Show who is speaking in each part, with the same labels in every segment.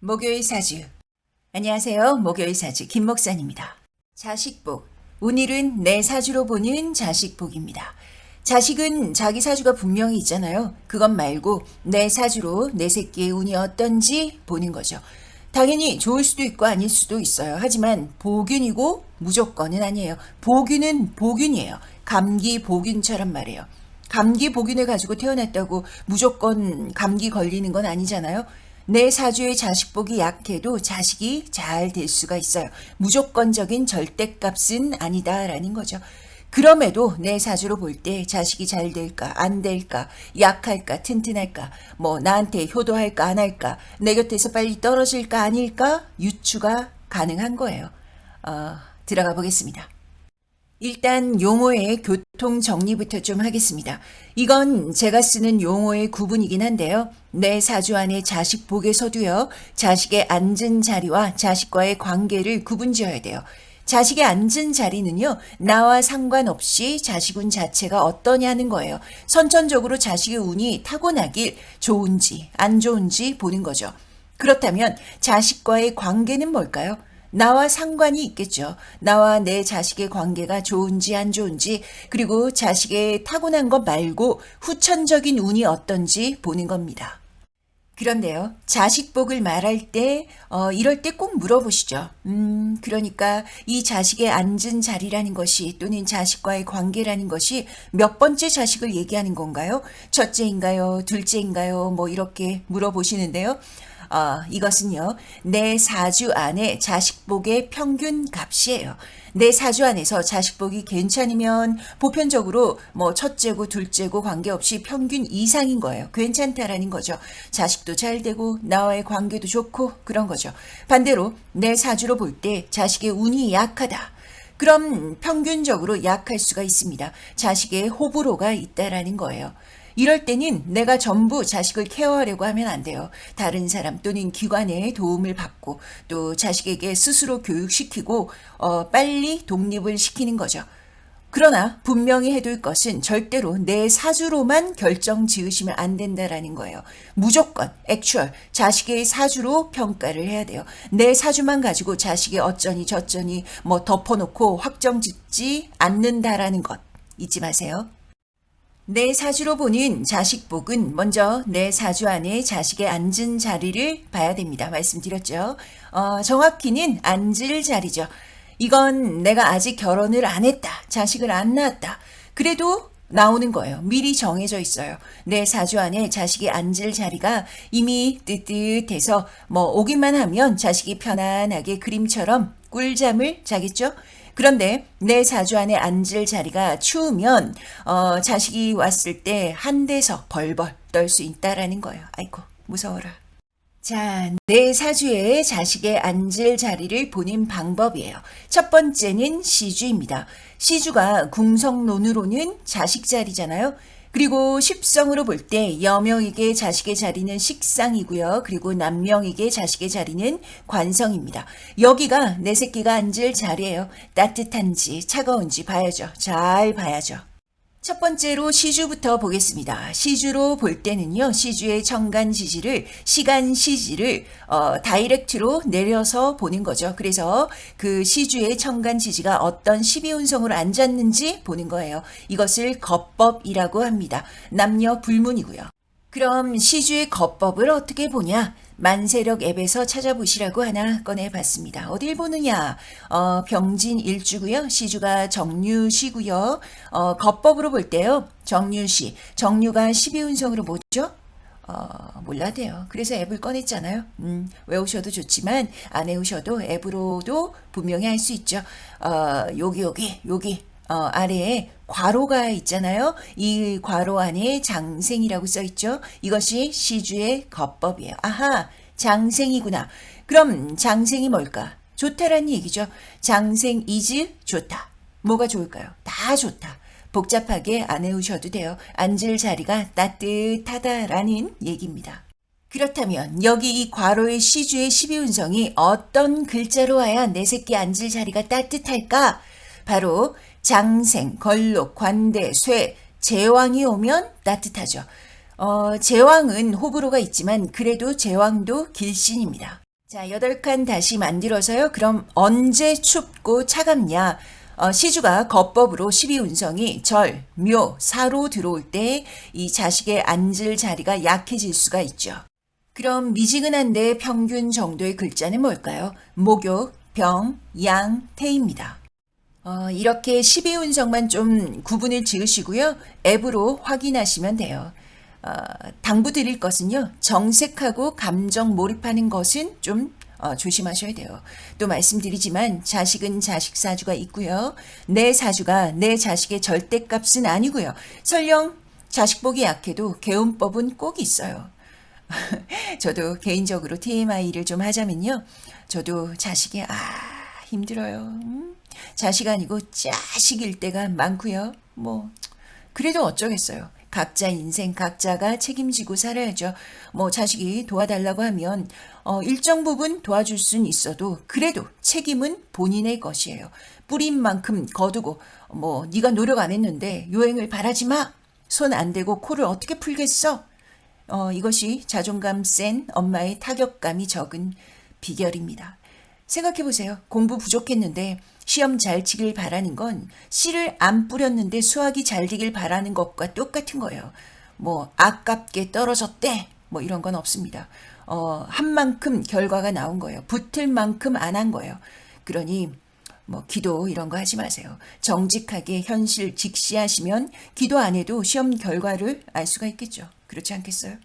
Speaker 1: 목요일 사주. 안녕하세요. 목요일 사주 김목산입니다. 자식복. 오늘은 내 사주로 보는 자식복입니다. 자식은 자기 사주가 분명히 있잖아요. 그것 말고 내 사주로 내 새끼의 운이 어떤지 보는 거죠. 당연히 좋을 수도 있고 아닐 수도 있어요. 하지만 보균이고 무조건은 아니에요. 보균은 보균이에요. 감기 보균처럼 말이에요. 감기 보균을 가지고 태어났다고 무조건 감기 걸리는 건 아니잖아요. 내 사주의 자식복이 약해도 자식이 잘 될 수가 있어요. 무조건적인 절대값은 아니다라는 거죠. 그럼에도 내 사주로 볼 때 자식이 잘 될까 안 될까 약할까 튼튼할까 뭐 나한테 효도할까 안 할까 내 곁에서 빨리 떨어질까 아닐까 유추가 가능한 거예요. 들어가 보겠습니다. 일단 용어의 교통 정리부터 좀 하겠습니다. 이건 제가 쓰는 용어의 구분이긴 한데요. 내 사주 안의 자식복에서도요. 자식의 앉은 자리와 자식과의 관계를 구분지어야 돼요. 자식의 앉은 자리는요. 나와 상관없이 자식운 자체가 어떠냐는 거예요. 선천적으로 자식의 운이 타고나길 좋은지 안 좋은지 보는 거죠. 그렇다면 자식과의 관계는 뭘까요? 나와 상관이 있겠죠. 나와 내 자식의 관계가 좋은지 안 좋은지 그리고 자식의 타고난 것 말고 후천적인 운이 어떤지 보는 겁니다. 그런데요. 자식복을 말할 때 이럴 때 꼭 물어보시죠. 그러니까 이 자식의 앉은 자리라는 것이 또는 자식과의 관계라는 것이 몇 번째 자식을 얘기하는 건가요? 첫째인가요? 둘째인가요? 뭐 이렇게 물어보시는데요. 이것은요, 내 사주 안에 자식복의 평균 값이에요. 내 사주 안에서 자식복이 괜찮으면 보편적으로 뭐 첫째고 둘째고 관계없이 평균 이상인 거예요. 괜찮다라는 거죠. 자식도 잘 되고 나와의 관계도 좋고 그런 거죠. 반대로 내 사주로 볼 때 자식의 운이 약하다. 그럼 평균적으로 약할 수가 있습니다. 자식의 호불호가 있다라는 거예요. 이럴 때는 내가 전부 자식을 케어하려고 하면 안 돼요. 다른 사람 또는 기관의 도움을 받고 또 자식에게 스스로 교육시키고 빨리 독립을 시키는 거죠. 그러나 분명히 해둘 것은 절대로 내 사주로만 결정 지으시면 안 된다라는 거예요. 무조건 액츄얼 자식의 사주로 평가를 해야 돼요. 내 사주만 가지고 자식이 어쩌니 저쩌니 뭐 덮어놓고 확정 짓지 않는다라는 것 잊지 마세요. 내 사주로 보는 자식복은 먼저 내 사주 안에 자식의 앉은 자리를 봐야 됩니다. 말씀드렸죠. 정확히는 앉을 자리죠. 이건 내가 아직 결혼을 안 했다. 자식을 안 낳았다. 그래도 나오는 거예요. 미리 정해져 있어요. 내 사주 안에 자식이 앉을 자리가 이미 뜨뜻해서 뭐 오기만 하면 자식이 편안하게 그림처럼 꿀잠을 자겠죠. 그런데 내 사주 안에 앉을 자리가 추우면 자식이 왔을 때 한 대서 벌벌 떨 수 있다라는 거예요. 아이고 무서워라. 자, 내 사주에 자식의 앉을 자리를 보는 방법이에요. 첫 번째는 시주입니다. 시주가 궁성론으로는 자식 자리잖아요. 그리고 십성으로 볼 때 여명에게 자식의 자리는 식상이고요. 그리고 남명에게 자식의 자리는 관성입니다. 여기가 내 새끼가 앉을 자리예요. 따뜻한지 차가운지 봐야죠. 잘 봐야죠. 첫 번째로 시주부터 보겠습니다. 시주로 볼 때는요. 시주의 정간 지지를 시간 시지를 다이렉트로 내려서 보는 거죠. 그래서 그 시주의 정간 지지가 어떤 12운성으로 앉았는지 보는 거예요. 이것을 겉법이라고 합니다. 남녀 불문이고요. 그럼 시주의 겉법을 어떻게 보냐? 만세력 앱에서 찾아보시라고 하나 꺼내봤습니다. 어딜 보느냐? 병진 일주고요. 시주가 정유시고요. 겉법으로 볼 때요. 정유시. 정유가 12운성으로 뭐죠? 몰라도요. 그래서 앱을 꺼냈잖아요. 외우셔도 좋지만 안 외우셔도 앱으로도 분명히 할 수 있죠. 여기. 아래에 괄호가 있잖아요. 이 괄호 안에 장생이라고 써 있죠. 이것이 시주의 겉법이에요. 아하, 장생이구나. 그럼 장생이 뭘까? 좋다라는 얘기죠. 장생 is 좋다. 뭐가 좋을까요? 다 좋다. 복잡하게 안 외우셔도 돼요. 앉을 자리가 따뜻하다라는 얘기입니다. 그렇다면 여기 이 괄호의 시주의 12운성이 어떤 글자로 와야 내 새끼 앉을 자리가 따뜻할까? 바로 장생, 걸록, 관대, 쇠, 제왕이 오면 따뜻하죠. 제왕은 호불호가 있지만 그래도 제왕도 길신입니다. 자, 8칸 다시 만들어서요. 그럼 언제 춥고 차갑냐? 시주가 거법으로 12운성이 절, 묘, 사로 들어올 때 이 자식의 앉을 자리가 약해질 수가 있죠. 그럼 미지근한데 평균 정도의 글자는 뭘까요? 목욕, 병, 양, 태입니다. 이렇게 12운성만 좀 구분을 지으시고요. 앱으로 확인하시면 돼요. 당부 드릴 것은요. 정색하고 감정 몰입하는 것은 좀 조심하셔야 돼요. 또 말씀드리지만 자식은 자식 사주가 있고요. 내 사주가 내 자식의 절대값은 아니고요. 설령 자식복이 약해도 개운법은 꼭 있어요. 저도 개인적으로 TMI를 좀 하자면요. 저도 자식이 힘들어요. 자식 아니고 자식일 때가 많고요. 그래도 어쩌겠어요. 각자 인생 각자가 책임지고 살아야죠. 자식이 도와달라고 하면 일정 부분 도와줄 수는 있어도 그래도 책임은 본인의 것이에요. 뿌린 만큼 거두고 네가 노력 안 했는데 요행을 바라지 마. 손 안 대고 코를 어떻게 풀겠어? 이것이 자존감 센 엄마의 타격감이 적은 비결입니다. 생각해보세요. 공부 부족했는데 시험 잘 치길 바라는 건 씨를 안 뿌렸는데 수학이 잘 되길 바라는 것과 똑같은 거예요. 아깝게 떨어졌대. 이런 건 없습니다. 한 만큼 결과가 나온 거예요. 붙을 만큼 안 한 거예요. 그러니 기도 이런 거 하지 마세요. 정직하게 현실 직시하시면 기도 안 해도 시험 결과를 알 수가 있겠죠. 그렇지 않겠어요?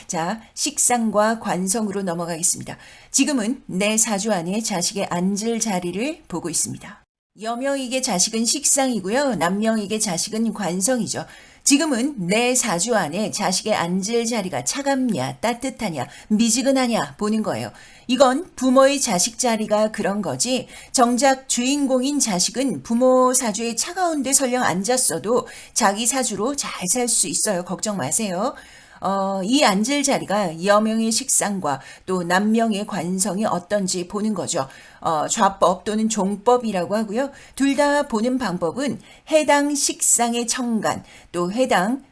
Speaker 1: 자, 식상과 관성으로 넘어가겠습니다. 지금은 내 사주 안에 자식의 앉을 자리를 보고 있습니다. 여명에게 자식은 식상이고요. 남명에게 자식은 관성이죠. 지금은 내 사주 안에 자식의 앉을 자리가 차갑냐, 따뜻하냐, 미지근하냐 보는 거예요. 이건 부모의 자식 자리가 그런 거지. 정작 주인공인 자식은 부모 사주에 차가운데 설령 앉았어도 자기 사주로 잘 살 수 있어요. 걱정 마세요. 이 앉을 자리가 여명의 식상과 또 남명의 관성이 어떤지 보는 거죠. 좌법 또는 종법이라고 하고요. 둘 다 보는 방법은 해당 식상의 청간 또 해당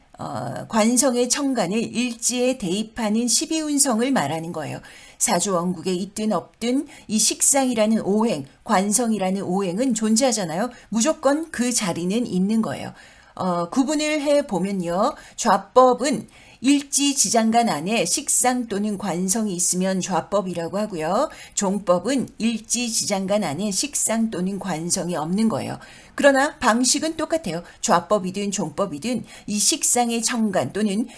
Speaker 1: 관성의 청간을 일지에 대입하는 12운성을 말하는 거예요. 사주원국에 있든 없든 이 식상이라는 오행, 관성이라는 오행은 존재하잖아요. 무조건 그 자리는 있는 거예요. 구분을 해보면요. 좌법은 일지지장간 안에 식상 또는 관성이 있으면 좌법이라고 하고요. 종법은 일지지장간 안에 식상 또는 관성이 없는 거예요. 그러나 방식은 똑같아요. 좌법이든 종법이든 이 식상의 청간 또는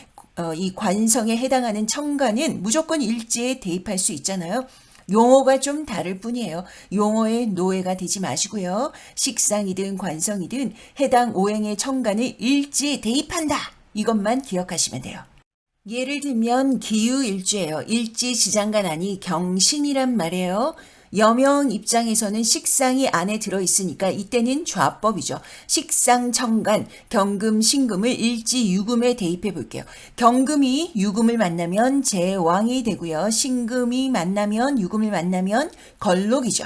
Speaker 1: 이 관성에 해당하는 청간은 무조건 일지에 대입할 수 있잖아요. 용어가 좀 다를 뿐이에요. 용어에 노예가 되지 마시고요. 식상이든 관성이든 해당 오행의 청간을 일지에 대입한다. 이것만 기억하시면 돼요. 예를 들면 기유일주예요. 일지지장간 아니 경신이란 말이에요. 여명 입장에서는 식상이 안에 들어있으니까 이때는 좌법이죠. 식상, 청간, 경금, 신금을 일지, 유금에 대입해 볼게요. 경금이 유금을 만나면 제왕이 되고요. 신금이 만나면 유금을 만나면 걸록이죠.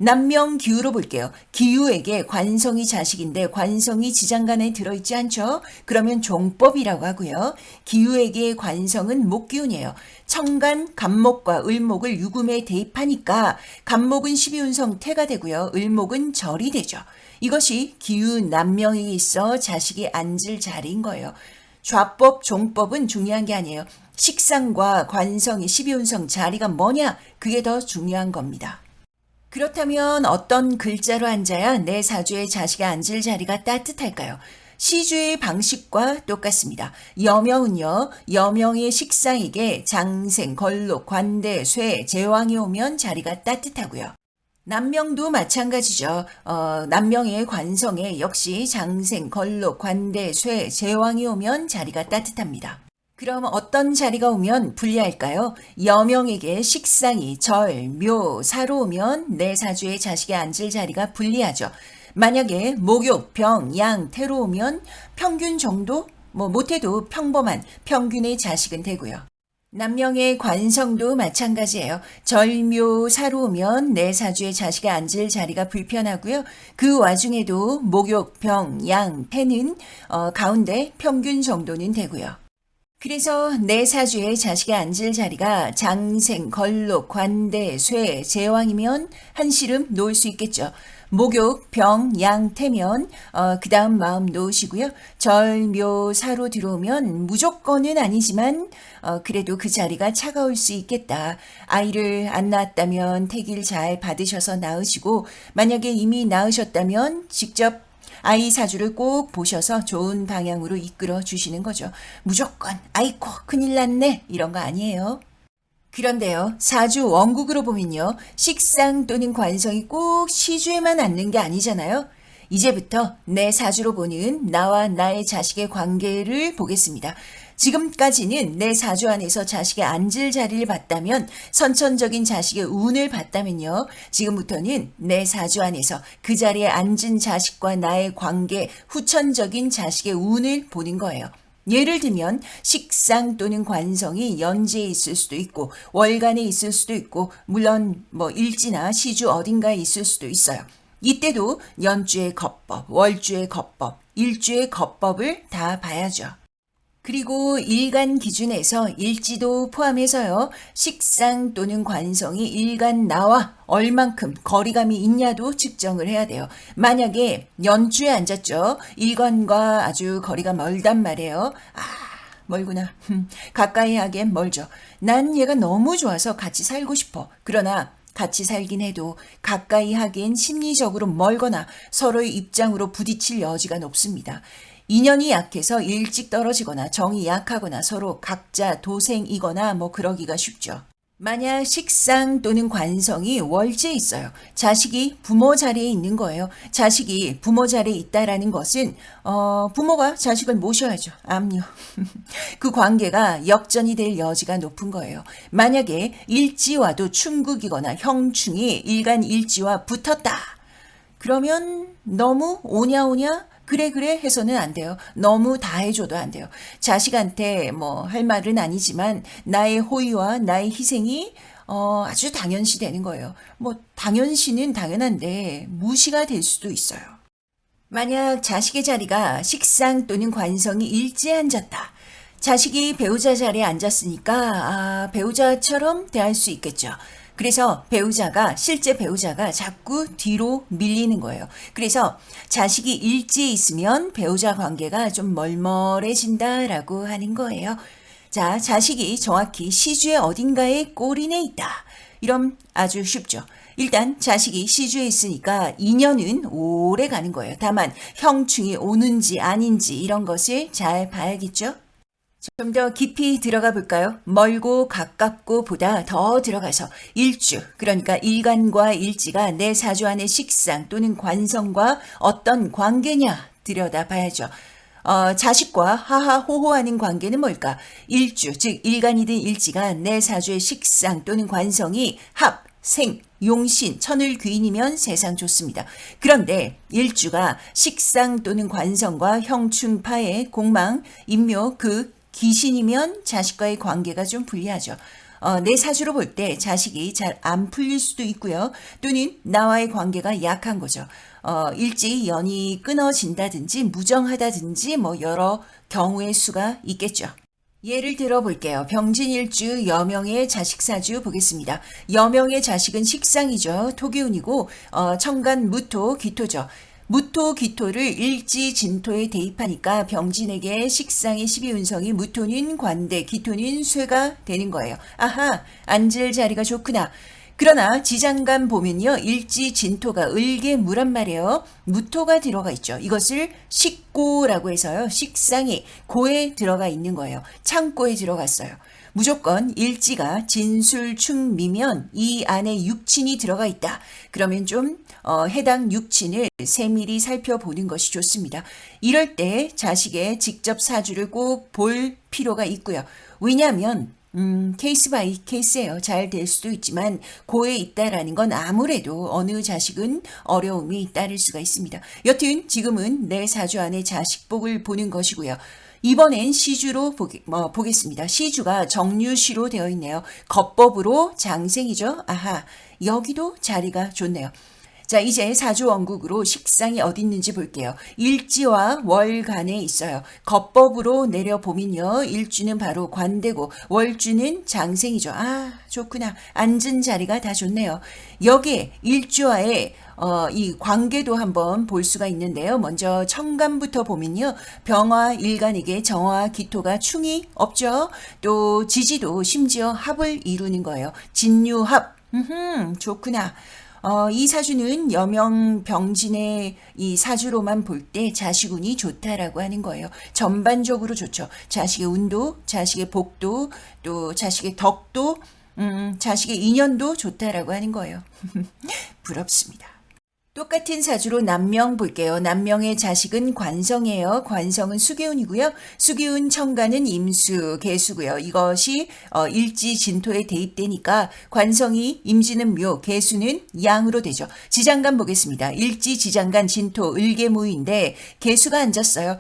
Speaker 1: 남명 기유로 볼게요. 기유에게 관성이 자식인데 관성이 지장간에 들어있지 않죠? 그러면 종법이라고 하고요. 기유에게 관성은 목기운이에요. 청간, 간목과 을목을 유금에 대입하니까 간목은 12운성 태가 되고요. 을목은 절이 되죠. 이것이 기유 남명이 있어 자식이 앉을 자리인 거예요. 좌법, 종법은 중요한 게 아니에요. 식상과 관성이 12운성 자리가 뭐냐? 그게 더 중요한 겁니다. 그렇다면 어떤 글자로 앉아야 내 사주의 자식이 앉을 자리가 따뜻할까요? 시주의 방식과 똑같습니다. 여명은요. 여명의 식상에게 장생, 걸록, 관대, 쇠, 제왕이 오면 자리가 따뜻하고요. 남명도 마찬가지죠. 남명의 관성에 역시 장생, 걸록, 관대, 쇠, 제왕이 오면 자리가 따뜻합니다. 그럼 어떤 자리가 오면 불리할까요? 여명에게 식상이 절, 묘, 사로 오면 내 사주의 자식이 앉을 자리가 불리하죠. 만약에 목욕, 병, 양, 태로 오면 평균 정도? 못해도 평범한 평균의 자식은 되고요. 남명의 관성도 마찬가지예요. 절묘, 사로 오면 내 사주의 자식이 앉을 자리가 불편하고요. 그 와중에도 목욕, 병, 양, 태는 가운데 평균 정도는 되고요. 그래서 내 사주에 자식이 앉을 자리가 장생, 걸록, 관대, 쇠, 제왕이면 한시름 놓을 수 있겠죠. 목욕, 병, 양, 태면, 그 다음 마음 놓으시고요. 절, 묘, 사로 들어오면 무조건은 아니지만 그래도 그 자리가 차가울 수 있겠다. 아이를 안 낳았다면 태길 잘 받으셔서 낳으시고 만약에 이미 낳으셨다면 직접 아이 사주를 꼭 보셔서 좋은 방향으로 이끌어 주시는 거죠. 무조건 아이고 큰일 났네 이런 거 아니에요. 그런데요, 사주 원국으로 보면요, 식상 또는 관성이 꼭 시주에만 앉는 게 아니잖아요. 이제부터 내 사주로 보는 나와 나의 자식의 관계를 보겠습니다. 지금까지는 내 사주 안에서 자식의 앉을 자리를 봤다면, 선천적인 자식의 운을 봤다면요, 지금부터는 내 사주 안에서 그 자리에 앉은 자식과 나의 관계, 후천적인 자식의 운을 보는 거예요. 예를 들면 식상 또는 관성이 연지에 있을 수도 있고 월간에 있을 수도 있고 물론 일지나 시주 어딘가에 있을 수도 있어요. 이때도 연주의 겁법, 월주의 겁법, 일주의 겁법을 다 봐야죠. 그리고 일간 기준에서 일지도 포함해서요. 식상 또는 관성이 일간 나와 얼만큼 거리감이 있냐도 측정을 해야 돼요. 만약에 연주에 앉았죠. 일간과 아주 거리가 멀단 말이에요. 멀구나. 가까이 하기엔 멀죠. 난 얘가 너무 좋아서 같이 살고 싶어. 그러나 같이 살긴 해도 가까이 하기엔 심리적으로 멀거나 서로의 입장으로 부딪힐 여지가 높습니다. 인연이 약해서 일찍 떨어지거나 정이 약하거나 서로 각자 도생이거나 그러기가 쉽죠. 만약 식상 또는 관성이 월지에 있어요. 자식이 부모 자리에 있는 거예요. 자식이 부모 자리에 있다라는 것은 부모가 자식을 모셔야죠. 암요. 그 관계가 역전이 될 여지가 높은 거예요. 만약에 일지와도 충극이거나 형충이 일간 일지와 붙었다. 그러면 너무 오냐오냐 그래 해서는 안 돼요. 너무 다 해줘도 안 돼요. 자식한테 할 말은 아니지만 나의 호의와 나의 희생이 아주 당연시 되는 거예요. 당연시는 당연한데 무시가 될 수도 있어요. 만약 자식의 자리가 식상 또는 관성이 일지에 앉았다. 자식이 배우자 자리에 앉았으니까 배우자처럼 대할 수 있겠죠. 그래서 실제 배우자가 자꾸 뒤로 밀리는 거예요. 그래서 자식이 일지에 있으면 배우자 관계가 좀 멀멀해진다라고 하는 거예요. 자, 자식이 정확히 시주의 어딘가에 꼬리내 있다. 이럼 아주 쉽죠. 일단 자식이 시주에 있으니까 인연은 오래 가는 거예요. 다만 형충이 오는지 아닌지 이런 것을 잘 봐야겠죠. 좀 더 깊이 들어가 볼까요? 멀고 가깝고 보다 더 들어가서 일주, 그러니까 일간과 일지가 내 사주 안의 식상 또는 관성과 어떤 관계냐 들여다봐야죠. 자식과 하하호호하는 관계는 뭘까? 일주, 즉 일간이든 일지가 내 사주의 식상 또는 관성이 합, 생, 용신, 천을 귀인이면 세상 좋습니다. 그런데 일주가 식상 또는 관성과 형충파의 공망, 인묘, 귀신이면 자식과의 관계가 좀 불리하죠. 내 사주로 볼 때 자식이 잘 안 풀릴 수도 있고요. 또는 나와의 관계가 약한 거죠. 일찍 연이 끊어진다든지 무정하다든지 여러 경우의 수가 있겠죠. 예를 들어 볼게요. 병진일주 여명의 자식 사주 보겠습니다. 여명의 자식은 식상이죠. 토기운이고 천간 무토 기토죠. 무토 기토를 일지 진토에 대입하니까 병진에게 식상의 12운성이 무토는 관대, 기토는 쇠가 되는 거예요. 아하, 앉을 자리가 좋구나. 그러나 지장간 보면요. 일지 진토가 을개무란 말이에요. 무토가 들어가 있죠. 이것을 식고라고 해서요. 식상이 고에 들어가 있는 거예요. 창고에 들어갔어요. 무조건 일지가 진술충미면 이 안에 육친이 들어가 있다. 그러면 좀 해당 육친을 세밀히 살펴보는 것이 좋습니다. 이럴 때 자식의 직접 사주를 꼭 볼 필요가 있고요. 왜냐하면 케이스 바이 케이스예요. 잘 될 수도 있지만 고에 있다라는 건 아무래도 어느 자식은 어려움이 따를 수가 있습니다. 여튼 지금은 내 사주 안에 자식복을 보는 것이고요. 이번엔 시주로 보겠습니다. 시주가 정유시로 되어 있네요. 겁법으로 장생이죠. 아하, 여기도 자리가 좋네요. 자, 이제 사주원국으로 식상이 어디 있는지 볼게요. 일지와 월간에 있어요. 거법으로 내려보면요. 일주는 바로 관대고 월주는 장생이죠. 아, 좋구나. 앉은 자리가 다 좋네요. 여기에 일주와의 이 관계도 한번 볼 수가 있는데요. 먼저 천간부터 보면요. 병화 일간에게 정화 기토가 충이 없죠. 또 지지도 심지어 합을 이루는 거예요. 진유합. 좋구나. 이 사주는 여명병진의 이 사주로만 볼 때 자식운이 좋다라고 하는 거예요. 전반적으로 좋죠. 자식의 운도, 자식의 복도, 또 자식의 덕도, 자식의 인연도 좋다라고 하는 거예요. 부럽습니다. 똑같은 사주로 남명 볼게요. 남명의 자식은 관성이에요. 관성은 수기운이고요. 수기운 천간은 임수, 개수고요. 이것이 일지 진토에 대입되니까 관성이 임지는 묘, 개수는 양으로 되죠. 지장간 보겠습니다. 일지 지장간 진토 을개무인데 개수가 앉았어요.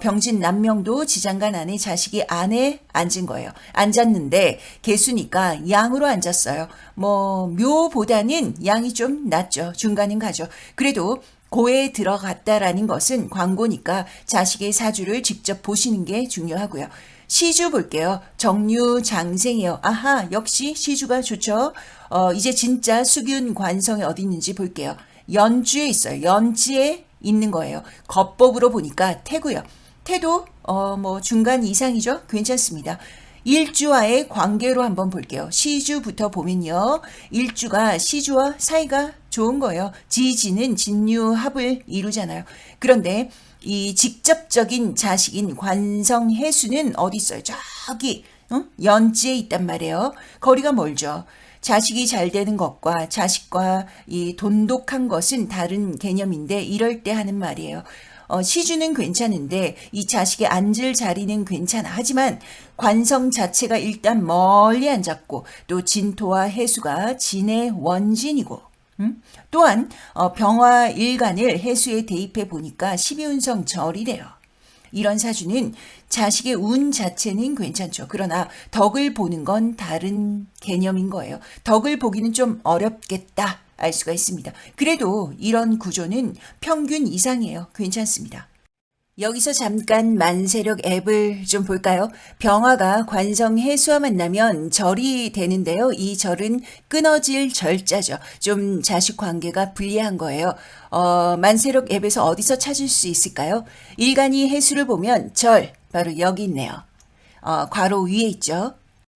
Speaker 1: 병진 남명도 지장간 안에 자식이 안에 앉은 거예요. 앉았는데 개수니까 양으로 앉았어요. 묘보다는 양이 좀 낮죠. 중간은 가죠. 그래도 고에 들어갔다라는 것은 광고니까 자식의 사주를 직접 보시는 게 중요하고요. 시주 볼게요. 정유 장생이에요. 아하, 역시 시주가 좋죠. 이제 진짜 수균 관성이 어디 있는지 볼게요. 연주에 있어요. 연지에 있는 거예요. 거법으로 보니까 태고요. 태도 중간 이상이죠. 괜찮습니다. 일주와의 관계로 한번 볼게요. 시주부터 보면요. 일주가 시주와 사이가 좋은 거예요. 지지는 진유합을 이루잖아요. 그런데 이 직접적인 자식인 관성해수는 어디 있어요? 저기 연지에 있단 말이에요. 거리가 멀죠. 자식이 잘 되는 것과 자식과 이 돈독한 것은 다른 개념인데 이럴 때 하는 말이에요. 시주는 괜찮은데 이 자식의 앉을 자리는 괜찮아. 하지만 관성 자체가 일단 멀리 앉았고 또 진토와 해수가 진의 원진이고 또한 병화 일간을 해수에 대입해 보니까 12운성 절이래요. 이런 사주는 자식의 운 자체는 괜찮죠. 그러나 덕을 보는 건 다른 개념인 거예요. 덕을 보기는 좀 어렵겠다. 알 수가 있습니다. 그래도 이런 구조는 평균 이상이에요. 괜찮습니다. 여기서 잠깐 만세력 앱을 좀 볼까요? 병화가 관성 해수와 만나면 절이 되는데요. 이 절은 끊어질 절자죠. 좀 자식 관계가 불리한 거예요. 만세력 앱에서 어디서 찾을 수 있을까요? 일간이 해수를 보면 절, 바로 여기 있네요. 괄호 위에 있죠.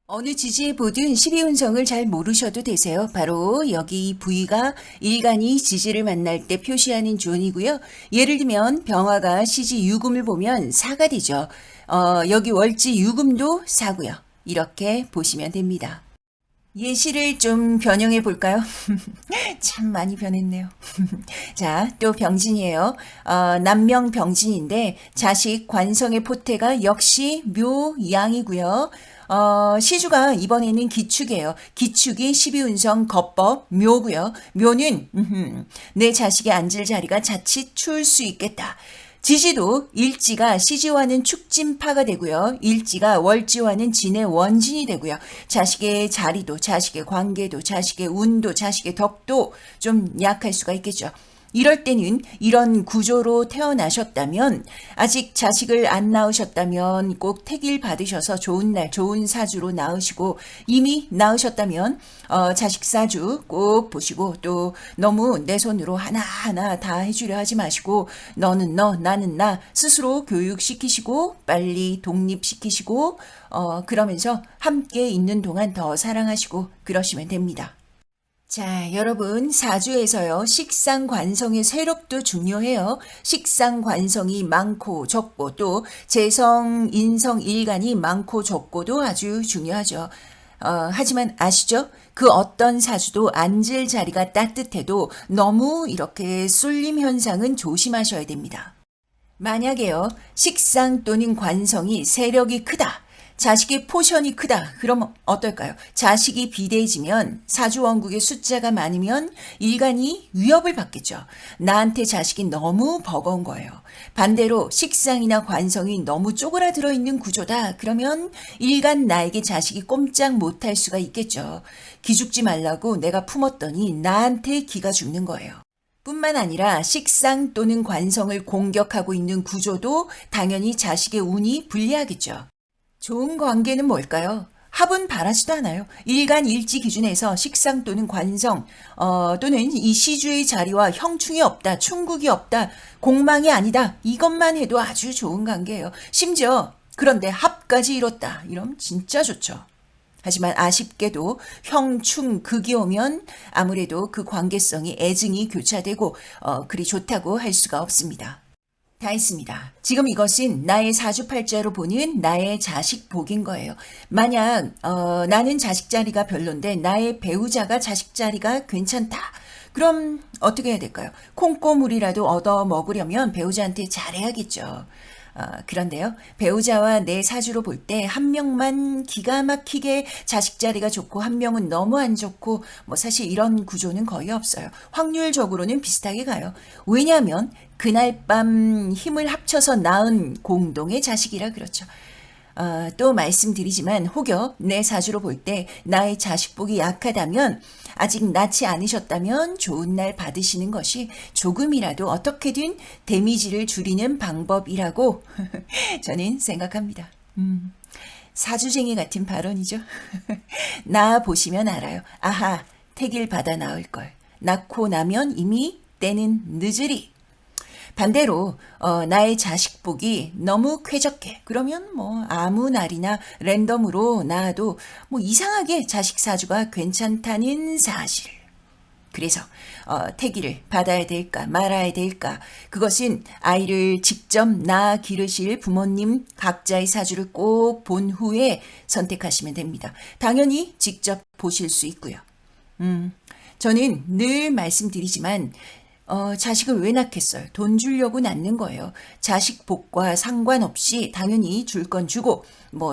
Speaker 1: 어느 지지에 보든 12운성을 잘 모르셔도 되세요. 바로 여기 이 부위가 일간이 지지를 만날 때 표시하는 존이고요. 예를 들면 병화가 시지 유금을 보면 사가 되죠. 여기 월지 유금도 사고요. 이렇게 보시면 됩니다. 예시를 좀 변형해 볼까요? 참 많이 변했네요. 자, 또 병진이에요. 남명 병진인데 자식 관성의 포태가 역시 묘양이고요. 시주가 이번에는 기축이에요. 기축이 12운성 겁법 묘고요. 묘는 내 자식의 앉을 자리가 자칫 추울 수 있겠다. 지지도 일지가 시지와는 축진파가 되고요. 일지가 월지와는 진의 원진이 되고요. 자식의 자리도 자식의 관계도 자식의 운도 자식의 덕도 좀 약할 수가 있겠죠. 이럴 때는 이런 구조로 태어나셨다면 아직 자식을 안 낳으셨다면 꼭 택일 받으셔서 좋은 날 좋은 사주로 낳으시고 이미 낳으셨다면 자식 사주 꼭 보시고 또 너무 내 손으로 하나하나 다 해주려 하지 마시고 너는 너 나는 나 스스로 교육시키시고 빨리 독립시키시고 그러면서 함께 있는 동안 더 사랑하시고 그러시면 됩니다. 자, 여러분 사주에서요. 식상관성의 세력도 중요해요. 식상관성이 많고 적고 또 재성, 인성, 일간이 많고 적고도 아주 중요하죠. 하지만 아시죠? 그 어떤 사주도 앉을 자리가 따뜻해도 너무 이렇게 쏠림 현상은 조심하셔야 됩니다. 만약에요. 식상 또는 관성이 세력이 크다. 자식의 포션이 크다. 그럼 어떨까요? 자식이 비대해지면 사주원국의 숫자가 많으면 일간이 위협을 받겠죠. 나한테 자식이 너무 버거운 거예요. 반대로 식상이나 관성이 너무 쪼그라들어 있는 구조다. 그러면 일간 나에게 자식이 꼼짝 못할 수가 있겠죠. 기죽지 말라고 내가 품었더니 나한테 기가 죽는 거예요. 뿐만 아니라 식상 또는 관성을 공격하고 있는 구조도 당연히 자식의 운이 불리하겠죠. 좋은 관계는 뭘까요? 합은 바라지도 않아요. 일간일지 기준에서 식상 또는 관성 또는 이 시주의 자리와 형충이 없다, 충국이 없다, 공망이 아니다, 이것만 해도 아주 좋은 관계예요. 심지어 그런데 합까지 이뤘다, 이러면 진짜 좋죠. 하지만 아쉽게도 형충 극이 오면 아무래도 그 관계성이 애증이 교차되고 그리 좋다고 할 수가 없습니다. 다 했습니다. 지금 이것은 나의 사주팔자로 보는 나의 자식 복인 거예요. 만약 나는 자식 자리가 별론데 나의 배우자가 자식 자리가 괜찮다. 그럼 어떻게 해야 될까요? 콩고물이라도 얻어 먹으려면 배우자한테 잘해야겠죠. 그런데요, 배우자와 내 사주로 볼 때 한 명만 기가 막히게 자식 자리가 좋고 한 명은 너무 안 좋고 사실 이런 구조는 거의 없어요. 확률적으로는 비슷하게 가요. 왜냐하면 그날 밤 힘을 합쳐서 낳은 공동의 자식이라 그렇죠. 또 말씀드리지만 혹여 내 사주로 볼 때 나의 자식복이 약하다면 아직 낳지 않으셨다면 좋은 날 받으시는 것이 조금이라도 어떻게든 데미지를 줄이는 방법이라고 저는 생각합니다. 사주쟁이 같은 발언이죠. 낳아 보시면 알아요. 아하, 택일 받아 낳을 걸. 낳고 나면 이미 때는 늦으리. 반대로 나의 자식복이 너무 쾌적해. 그러면 아무 날이나 랜덤으로 낳아도 이상하게 자식 사주가 괜찮다는 사실. 그래서 태기를 받아야 될까 말아야 될까, 그것은 아이를 직접 낳아 기르실 부모님 각자의 사주를 꼭 본 후에 선택하시면 됩니다. 당연히 직접 보실 수 있고요. 저는 늘 말씀드리지만 자식을 왜 낳겠어요? 돈 주려고 낳는 거예요. 자식 복과 상관없이 당연히 줄 건 주고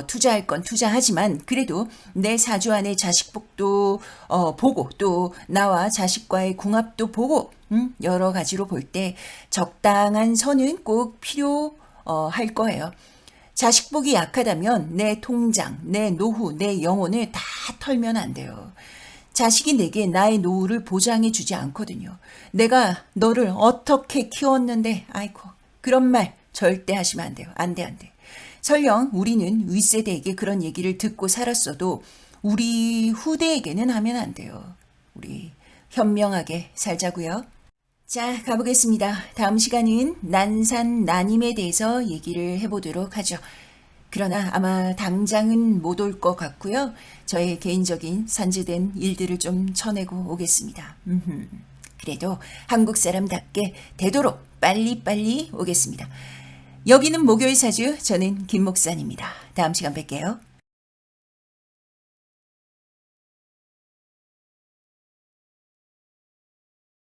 Speaker 1: 투자할 건 투자하지만 그래도 내 사주 안에 자식 복도 보고 또 나와 자식과의 궁합도 보고 여러 가지로 볼 때 적당한 선은 꼭 필요할 거예요. 자식 복이 약하다면 내 통장, 내 노후, 내 영혼을 다 털면 안 돼요. 자식이 내게 나의 노후를 보장해 주지 않거든요. 내가 너를 어떻게 키웠는데, 아이고, 그런 말 절대 하시면 안 돼요. 안 돼, 안 돼. 설령 우리는 윗세대에게 그런 얘기를 듣고 살았어도 우리 후대에게는 하면 안 돼요. 우리 현명하게 살자고요. 자, 가보겠습니다. 다음 시간은 난산 난임에 대해서 얘기를 해보도록 하죠. 그러나 아마 당장은 못 올 것 같고요. 저의 개인적인 산재된 일들을 좀 쳐내고 오겠습니다. 그래도 한국 사람답게 되도록 빨리빨리 오겠습니다. 여기는 목요일 사주, 저는 김 목사입니다. 다음 시간 뵐게요.